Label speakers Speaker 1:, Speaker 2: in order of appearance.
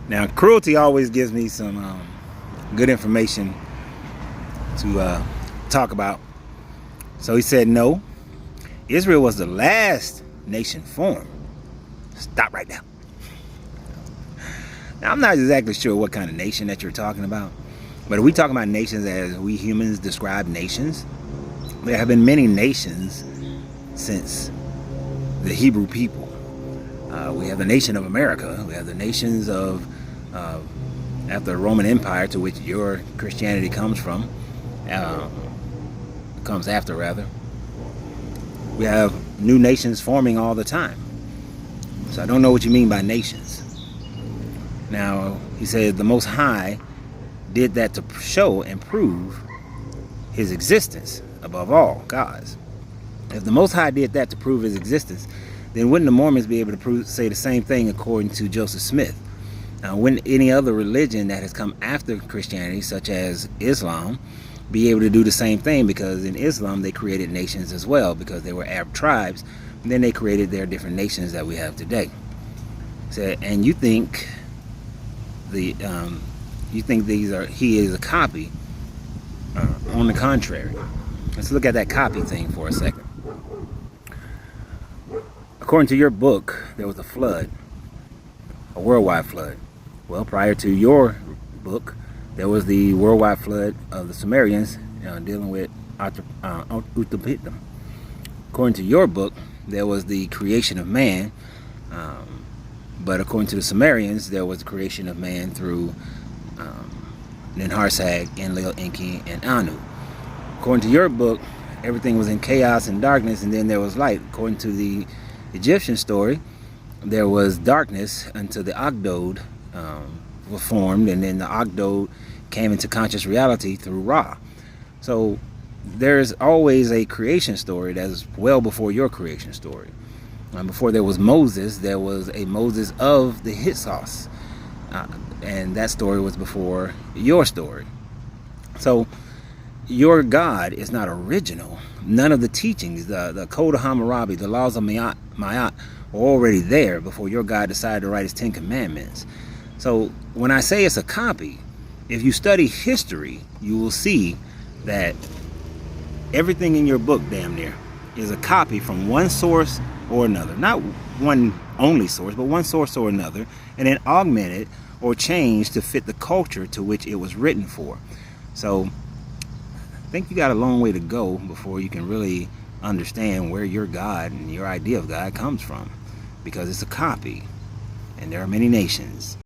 Speaker 1: Now, cruelty always gives me some good information to talk about. So he said, no, Israel was the last nation formed. Stop right now. Now, I'm not exactly sure what kind of nation that you're talking about, but if we talk about nations as we humans describe nations, there have been many nations since the Hebrew people. We have the nation of America. We have the nations of after the Roman Empire, to which your Christianity comes from, comes after rather. We have new nations forming all the time. So I don't know what you mean by nations. Now, he said the Most High did that to show and prove his existence above all gods. If the Most High did that to prove his existence, then wouldn't the Mormons be able to say the same thing according to Joseph Smith? Now, wouldn't any other religion that has come after Christianity, such as Islam, be able to do the same thing? Because in Islam, they created nations as well, because they were Arab tribes. And then they created their different nations that we have today. So, and you think he is a copy? On the contrary, let's look at that copy thing for a second. According to your book, there was a flood, a worldwide flood. Well, prior to your book, there was the worldwide flood of the Sumerians dealing with Utnapishtim. According to your book, there was the creation of man, but according to the Sumerians, there was the creation of man through Ninharsag, Enlil, Enki, and Anu. According to your book, everything was in chaos and darkness, and then there was light. According to the Egyptian story, there was darkness until the Ogdod was formed, and then the Ogdod came into conscious reality through Ra. So there's always a creation story that's well before your creation story. Before there was Moses, there was a Moses of the Hyksos, and that story was before your story. So your God is not original. None of the teachings, the Code of Hammurabi, the laws of Ma'at were already there before your God decided to write his 10 Commandments. So when I say it's a copy, if you study history, you will see that everything in your book, damn near, is a copy from one source or another. Not one only source, but one source or another, and then augmented or changed to fit the culture to which it was written for. So I think you got a long way to go before you can really understand where your God and your idea of God comes from, because it's a copy, and there are many nations.